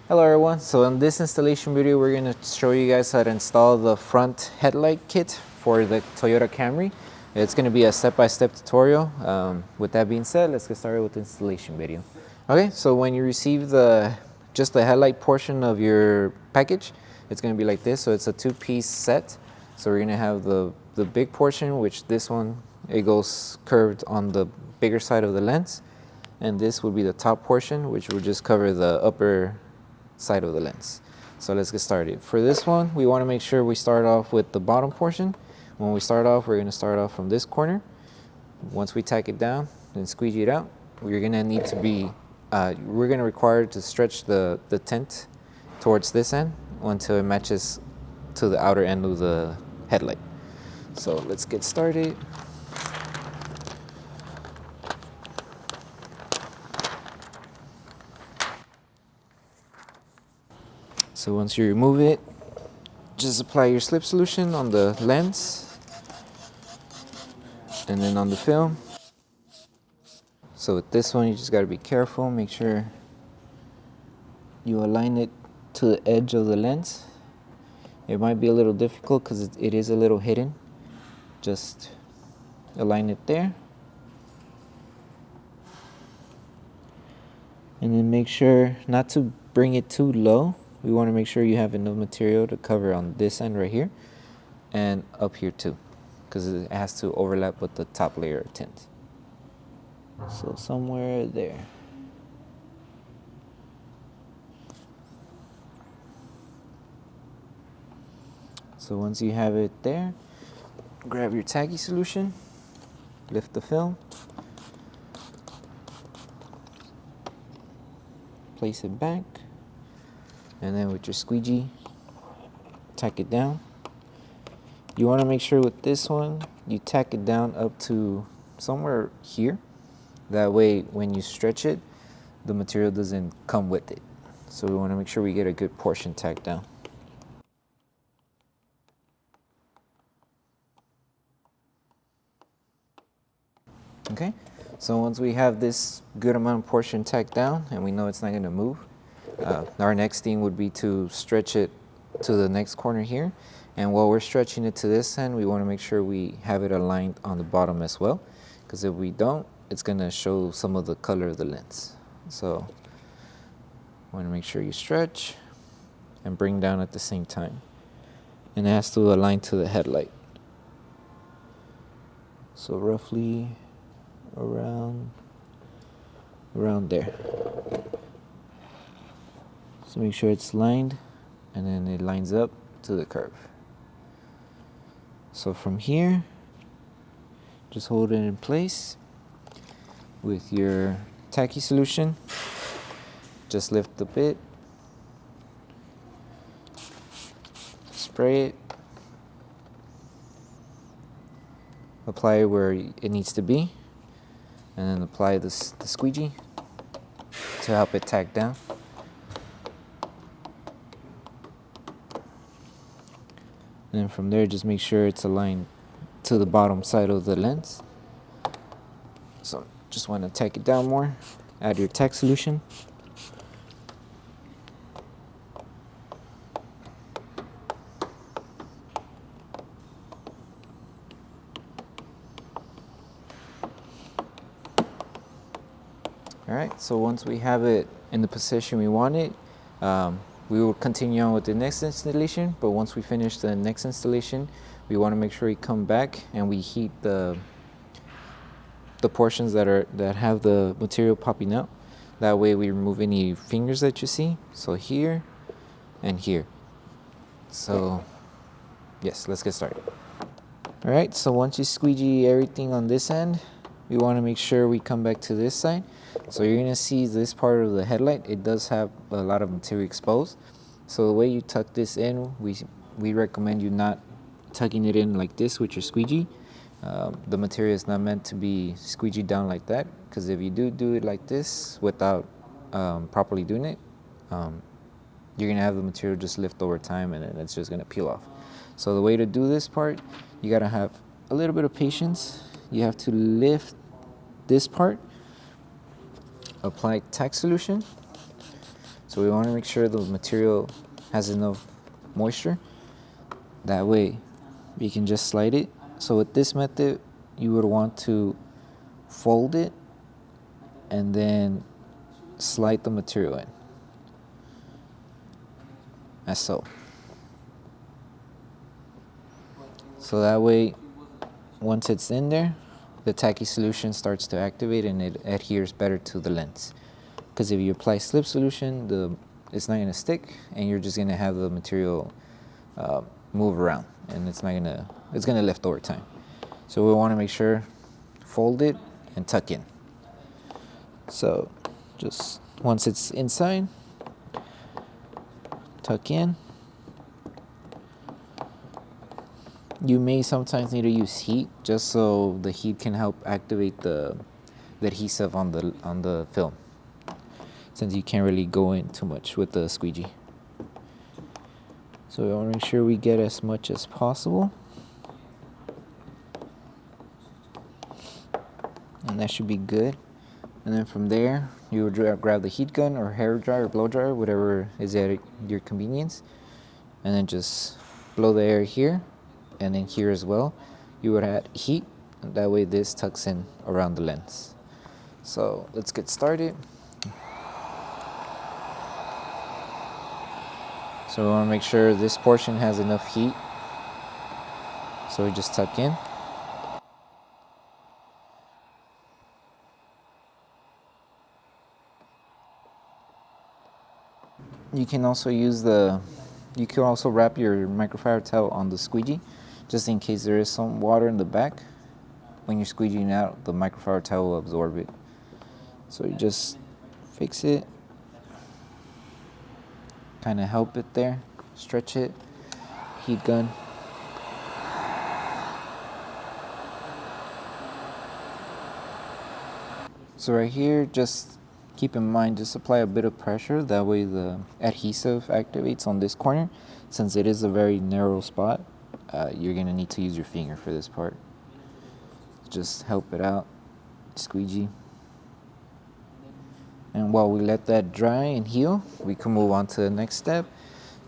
Hello everyone, so in this installation video we're going to show you guys how to install the front headlight kit for the Toyota Camry. It's going to be a step-by-step tutorial. With that being said, let's get started with the installation video. Okay, so when you receive just the headlight portion of your package, it's going to be like this. So it's a two-piece set. So we're going to have the big portion, which this one, it goes curved on the bigger side of the lens. And this would be the top portion, which will just cover the upper side of the lens. So let's get started. For this one, we want to make sure we start off with the bottom portion. When we start off, we're going to start off from this corner. Once we tack it down and squeegee it out, we're going to need to be, we're going to require to stretch the tint towards this end until it matches to the outer end of the headlight. So let's get started. So once you remove it, just apply your slip solution on the lens and then on the film. So with this one, you just got to be careful, make sure you align it to the edge of the lens. It might be a little difficult because it is a little hidden. Just align it there. And then make sure not to bring it too low. We want to make sure you have enough material to cover on this end right here and up here too, because it has to overlap with the top layer of tint. So somewhere there. So once you have it there, grab your Tacky Solution, lift the film, place it back, and then with your squeegee, tack it down. You want to make sure with this one, you tack it down up to somewhere here. That way, when you stretch it, the material doesn't come with it. So we want to make sure we get a good portion tacked down. Okay, so once we have this good amount of portion tacked down and we know it's not going to move, our next thing would be to stretch it to the next corner here. And while we're stretching it to this end, we want to make sure we have it aligned on the bottom as well, because if we don't, it's going to show some of the color of the lens. So want to make sure you stretch and bring down at the same time, and it has to align to the headlight. So roughly around there. So make sure it's lined, and then it lines up to the curve. So from here, just hold it in place with your Tacky Solution. Just lift the bit, spray it, apply it where it needs to be, and then apply the squeegee to help it tack down. And then from there, just make sure it's aligned to the bottom side of the lens. So just want to tack it down more. Add your Tack Solution. Alright, so once we have it in the position we want it, we will continue on with the next installation. But once we finish the next installation, we want to make sure we come back and we heat the portions that have the material popping out. That way we remove any fingers that you see. So here and here. So yes, let's get started. Alright, so once you squeegee everything on this end, we want to make sure we come back to this side. So you're going to see this part of the headlight, it does have a lot of material exposed. So the way you tuck this in, we recommend you not tucking it in like this with your squeegee. The material is not meant to be squeegeed down like that, because if you do it like this without properly doing it, you're going to have the material just lift over time, and then it's just going to peel off. So the way to do this part, you got to have a little bit of patience. You have to lift this part, apply Tack Solution. So we want to make sure the material has enough moisture. That way we can just slide it. So with this method, you would want to fold it and then slide the material in, as so. So that way, once it's in there, the Tacky Solution starts to activate and it adheres better to the lens. Because if you apply slip solution, it's not going to stick, and you're just going to have the material move around, and it's going to lift over time. So we want to make sure, fold it and tuck in. So just once it's inside, tuck in. You may sometimes need to use heat just so the heat can help activate the adhesive on the film, since you can't really go in too much with the squeegee. So we want to make sure we get as much as possible. And that should be good. And then from there, you would grab the heat gun or hair dryer or blow dryer, whatever is at your convenience. And then just blow the air here and then here as well. You would add heat, and that way this tucks in around the lens. So let's get started. So we want to make sure this portion has enough heat. So we just tuck in. You can also wrap your microfiber towel on the squeegee, just in case there is some water in the back. When you're squeegeeing out, the microfiber towel will absorb it. So you just fix it, kind of help it there, stretch it, heat gun. So right here, just keep in mind, just apply a bit of pressure, that way the adhesive activates on this corner. Since it is a very narrow spot, you're going to need to use your finger for this part. Just help it out, squeegee. And while we let that dry and heal, we can move on to the next step.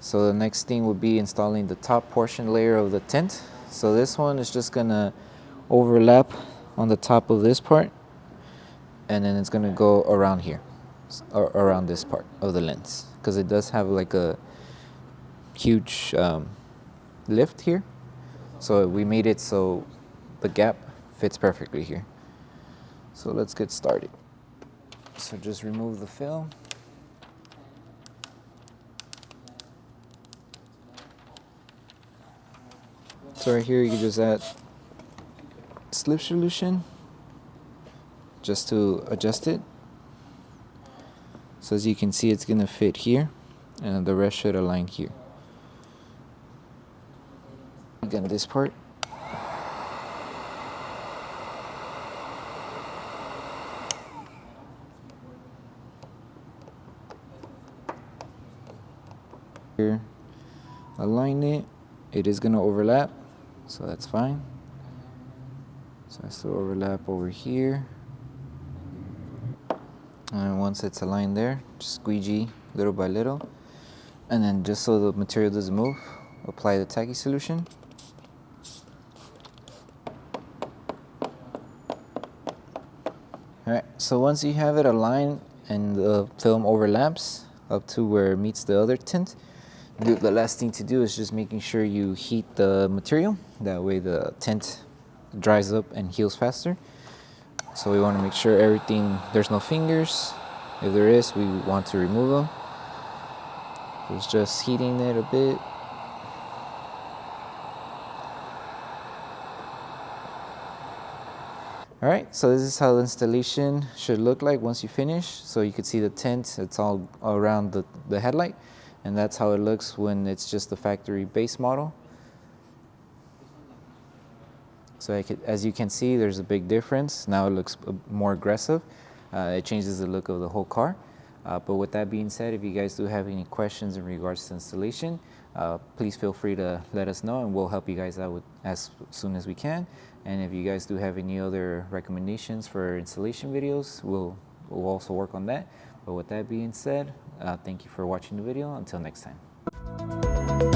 So the next thing would be installing the top portion layer of the tint. So this one is just going to overlap on the top of this part, and then it's going to go around here, or around this part of the lens, because it does have like a huge lift here. So we made it so the gap fits perfectly here. So let's get started. So just remove the film. So right here you can just add slip solution just to adjust it. So as you can see, it's going to fit here, and the rest should align here. Again, this part. Here, align it. It is going to overlap, so that's fine. So I still overlap over here. And once it's aligned there, just squeegee little by little. And then just so the material doesn't move, apply the Tacky Solution. Alright, so once you have it aligned and the film overlaps up to where it meets the other tint, the last thing to do is just making sure you heat the material. That way the tint dries up and heals faster. So we want to make sure there's no fingers. If there is, we want to remove them. So it's just heating it a bit. Alright, so this is how the installation should look like once you finish. So you can see the tint, it's all around the headlight. And that's how it looks when it's just the factory base model. So as you can see, there's a big difference. Now it looks more aggressive. It changes the look of the whole car. But with that being said, if you guys do have any questions in regards to installation, please feel free to let us know, and we'll help you guys out as soon as we can. And if you guys do have any other recommendations for installation videos, we'll also work on that. But with that being said, thank you for watching the video. Until next time.